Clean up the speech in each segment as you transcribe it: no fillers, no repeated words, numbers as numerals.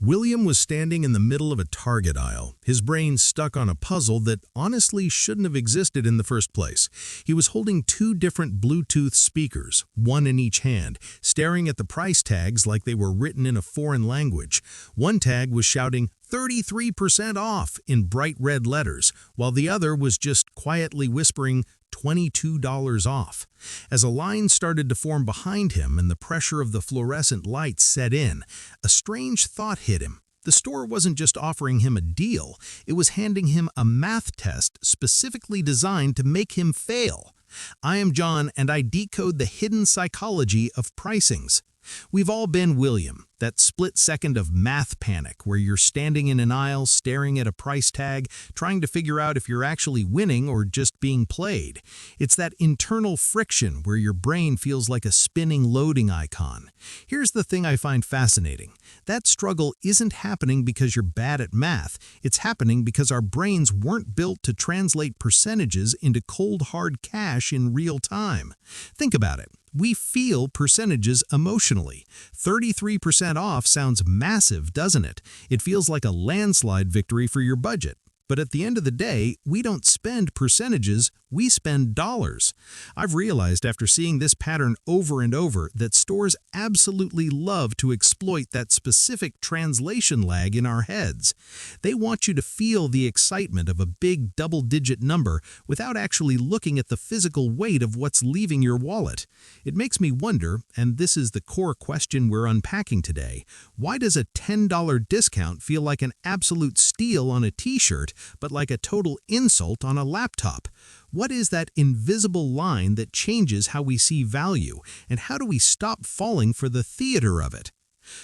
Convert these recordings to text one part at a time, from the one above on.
William was standing in the middle of a Target aisle, his brain stuck on a puzzle that honestly shouldn't have existed in the first place. He was holding two different Bluetooth speakers, one in each hand, staring at the price tags like they were written in a foreign language. One tag was shouting 33% off in bright red letters, while the other was just quietly whispering $22 off. As a line started to form behind him and the pressure of the fluorescent lights set in, a strange thought hit him. The store wasn't just offering him a deal, it was handing him a math test specifically designed to make him fail. I am John, and I decode the hidden psychology of pricings. We've all been William, that split second of math panic where you're standing in an aisle staring at a price tag, trying to figure out if you're actually winning or just being played. It's that internal friction where your brain feels like a spinning loading icon. Here's the thing I find fascinating. That struggle isn't happening because you're bad at math. It's happening because our brains weren't built to translate percentages into cold hard cash in real time. Think about it. We feel percentages emotionally. 33% off sounds massive, doesn't it? It feels like a landslide victory for your budget. But at the end of the day, we don't spend percentages, we spend dollars. I've realized after seeing this pattern over and over that stores absolutely love to exploit that specific translation lag in our heads. They want you to feel the excitement of a big double-digit number without actually looking at the physical weight of what's leaving your wallet. It makes me wonder, and this is the core question we're unpacking today, why does a $10 discount feel like an absolute steal on a t-shirt, but like a total insult on a laptop? What is that invisible line that changes how we see value, and how do we stop falling for the theater of it?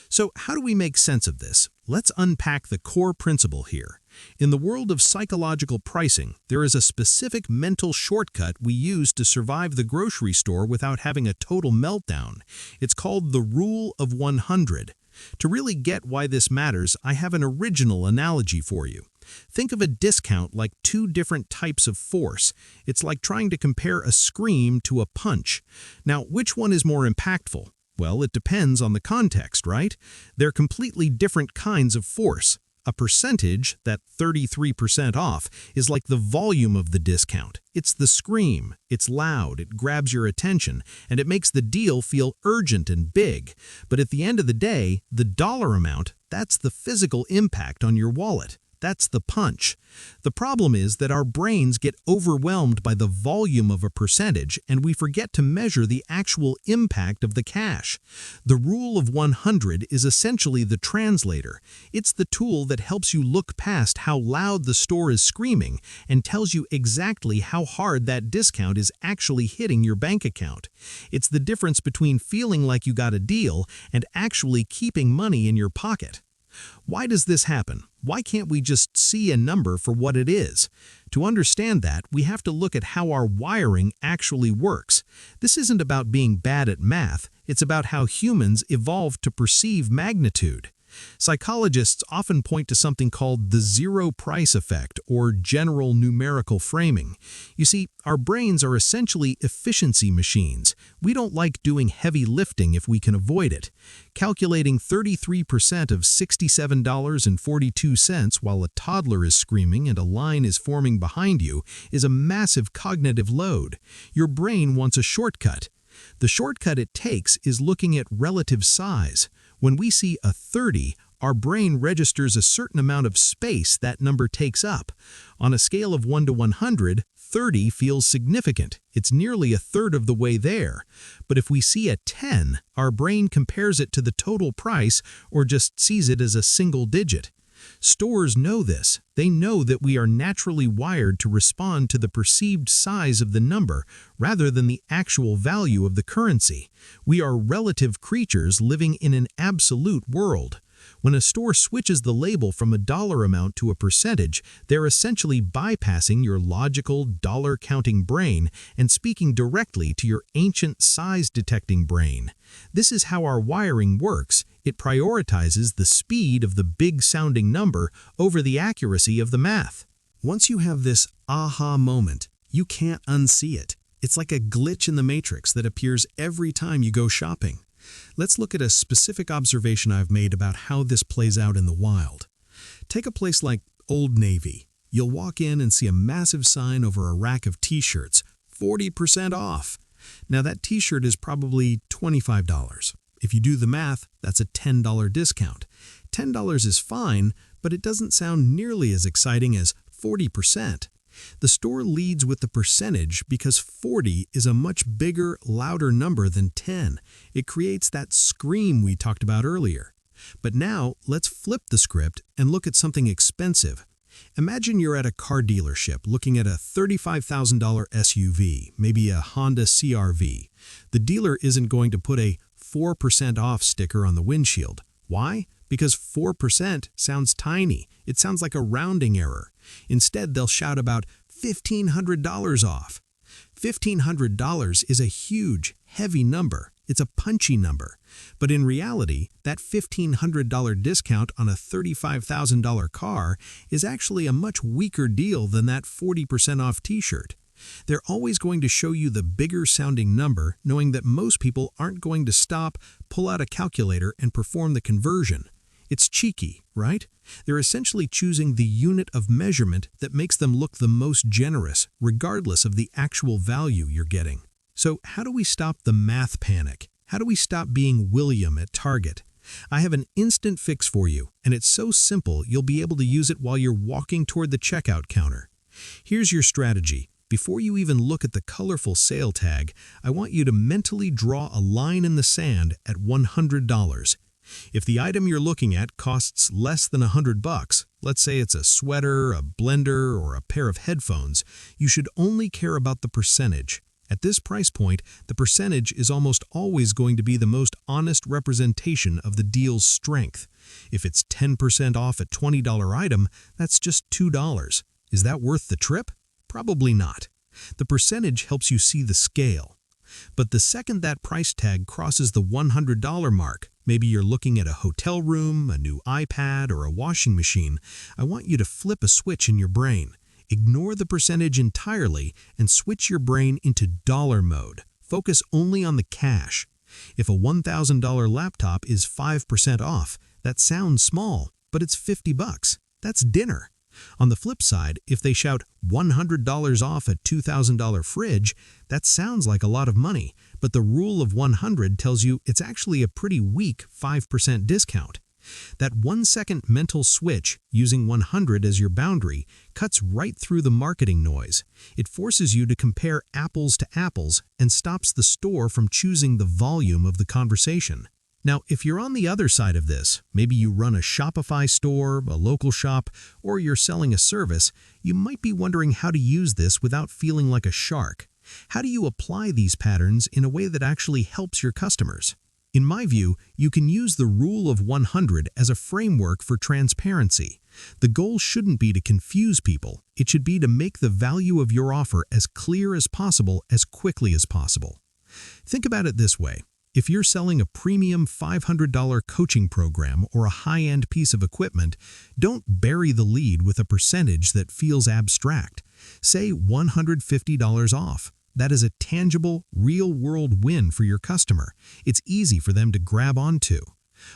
So how do we make sense of this? Let's unpack the core principle here. In the world of psychological pricing, there is a specific mental shortcut we use to survive the grocery store without having a total meltdown. It's called the Rule of 100. To really get why this matters, I have an original analogy for you. Think of a discount like two different types of force. It's like trying to compare a scream to a punch. Now, which one is more impactful? Well, it depends on the context, right? They're completely different kinds of force. A percentage, that 33% off, is like the volume of the discount. It's the scream, it's loud, it grabs your attention, and it makes the deal feel urgent and big. But at the end of the day, the dollar amount, that's the physical impact on your wallet. That's the punch. The problem is that our brains get overwhelmed by the volume of a percentage and we forget to measure the actual impact of the cash. The Rule of 100 is essentially the translator. It's the tool that helps you look past how loud the store is screaming and tells you exactly how hard that discount is actually hitting your bank account. It's the difference between feeling like you got a deal and actually keeping money in your pocket. Why does this happen? Why can't we just see a number for what it is? To understand that, we have to look at how our wiring actually works. This isn't about being bad at math, it's about how humans evolved to perceive magnitude. Psychologists often point to something called the zero price effect or general numerical framing. You see, our brains are essentially efficiency machines. We don't like doing heavy lifting if we can avoid it. Calculating 33% of $67.42 while a toddler is screaming and a line is forming behind you is a massive cognitive load. Your brain wants a shortcut. The shortcut it takes is looking at relative size. When we see a 30, our brain registers a certain amount of space that number takes up. On a scale of 1 to 100, 30 feels significant. It's nearly a third of the way there. But if we see a 10, our brain compares it to the total price or just sees it as a single digit. Stores know this. They know that we are naturally wired to respond to the perceived size of the number rather than the actual value of the currency. We are relative creatures living in an absolute world. When a store switches the label from a dollar amount to a percentage, they're essentially bypassing your logical, dollar-counting brain and speaking directly to your ancient size-detecting brain. This is how our wiring works. It prioritizes the speed of the big-sounding number over the accuracy of the math. Once you have this aha moment, you can't unsee it. It's like a glitch in the matrix that appears every time you go shopping. Let's look at a specific observation I've made about how this plays out in the wild. Take a place like Old Navy. You'll walk in and see a massive sign over a rack of t-shirts, 40% off. Now that t-shirt is probably $25. If you do the math, that's a $10 discount. $10 is fine, but it doesn't sound nearly as exciting as 40%. The store leads with the percentage because 40 is a much bigger, louder number than 10. It creates that scream we talked about earlier. But now, let's flip the script and look at something expensive. Imagine you're at a car dealership looking at a $35,000 SUV, maybe a Honda CR-V. The dealer isn't going to put a 4% off sticker on the windshield. Why? Because 4% sounds tiny. It sounds like a rounding error. Instead, they'll shout about $1,500 off. $1,500 is a huge, heavy number. It's a punchy number. But in reality, that $1,500 discount on a $35,000 car is actually a much weaker deal than that 40% off t-shirt. They're always going to show you the bigger sounding number, knowing that most people aren't going to stop, pull out a calculator, and perform the conversion. It's cheeky, right? They're essentially choosing the unit of measurement that makes them look the most generous, regardless of the actual value you're getting. So how do we stop the math panic? How do we stop being William at Target? I have an instant fix for you, and it's so simple you'll be able to use it while you're walking toward the checkout counter. Here's your strategy. Before you even look at the colorful sale tag, I want you to mentally draw a line in the sand at $100. If the item you're looking at costs less than $100, let's say it's a sweater, a blender, or a pair of headphones, you should only care about the percentage. At this price point, the percentage is almost always going to be the most honest representation of the deal's strength. If it's 10% off a $20 item, that's just $2. Is that worth the trip? Probably not. The percentage helps you see the scale. But the second that price tag crosses the $100 mark, maybe you're looking at a hotel room, a new iPad, or a washing machine, I want you to flip a switch in your brain. Ignore the percentage entirely and switch your brain into dollar mode. Focus only on the cash. If a $1,000 laptop is 5% off, that sounds small, but it's $50. That's dinner. On the flip side, if they shout $100 off a $2,000 fridge, that sounds like a lot of money, but the rule of 100 tells you it's actually a pretty weak 5% discount. That 1-second mental switch, using 100 as your boundary, cuts right through the marketing noise. It forces you to compare apples to apples and stops the store from choosing the volume of the conversation. Now, if you're on the other side of this, maybe you run a Shopify store, a local shop, or you're selling a service, you might be wondering how to use this without feeling like a shark. How do you apply these patterns in a way that actually helps your customers? In my view, you can use the rule of 100 as a framework for transparency. The goal shouldn't be to confuse people. It should be to make the value of your offer as clear as possible as quickly as possible. Think about it this way. If you're selling a premium $500 coaching program or a high-end piece of equipment, don't bury the lead with a percentage that feels abstract. Say $150 off. That is a tangible, real-world win for your customer. It's easy for them to grab onto.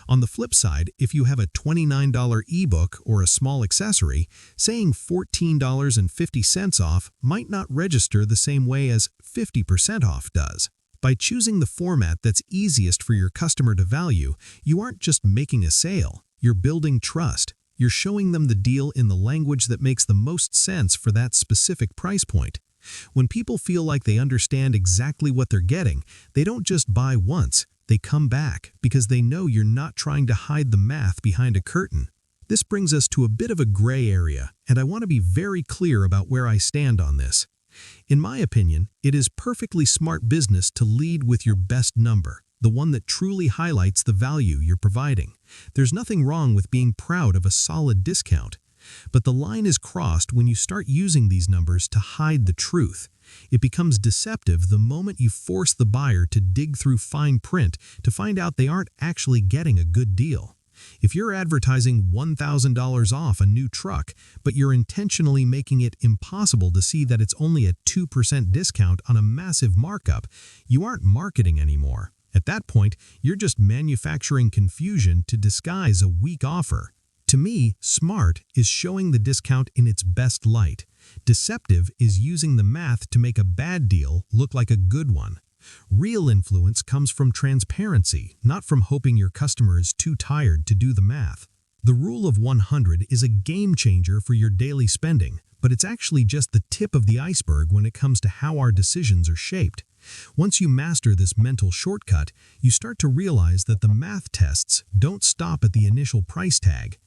On the flip side, if you have a $29 ebook or a small accessory, saying $14.50 off might not register the same way as 50% off does. By choosing the format that's easiest for your customer to value, you aren't just making a sale, you're building trust. You're showing them the deal in the language that makes the most sense for that specific price point. When people feel like they understand exactly what they're getting, they don't just buy once, they come back because they know you're not trying to hide the math behind a curtain. This brings us to a bit of a gray area, and I want to be very clear about where I stand on this. In my opinion, it is perfectly smart business to lead with your best number, the one that truly highlights the value you're providing. There's nothing wrong with being proud of a solid discount. But the line is crossed when you start using these numbers to hide the truth. It becomes deceptive the moment you force the buyer to dig through fine print to find out they aren't actually getting a good deal. If you're advertising $1,000 off a new truck, but you're intentionally making it impossible to see that it's only a 2% discount on a massive markup, you aren't marketing anymore. At that point, you're just manufacturing confusion to disguise a weak offer. To me, smart is showing the discount in its best light. Deceptive is using the math to make a bad deal look like a good one. Real influence comes from transparency, not from hoping your customer is too tired to do the math. The rule of 100 is a game changer for your daily spending, but it's actually just the tip of the iceberg when it comes to how our decisions are shaped. Once you master this mental shortcut, you start to realize that the math tests don't stop at the initial price tag.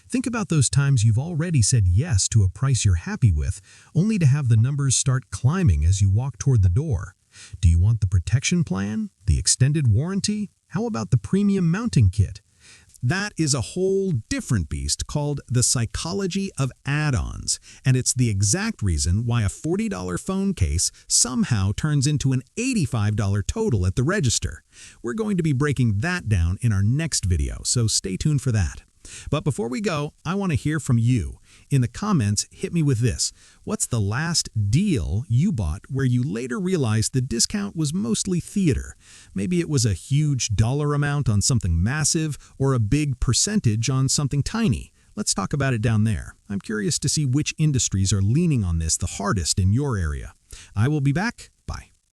Think about those times you've already said yes to a price you're happy with, only to have the numbers start climbing as you walk toward the door. Do you want the protection plan? The extended warranty? How about the premium mounting kit? That is a whole different beast called the psychology of add-ons, and it's the exact reason why a $40 phone case somehow turns into an $85 total at the register. We're going to be breaking that down in our next video, so stay tuned for that. But before we go, I want to hear from you. In the comments, hit me with this. What's the last deal you bought where you later realized the discount was mostly theater? Maybe it was a huge dollar amount on something massive or a big percentage on something tiny. Let's talk about it down there. I'm curious to see which industries are leaning on this the hardest in your area. I will be back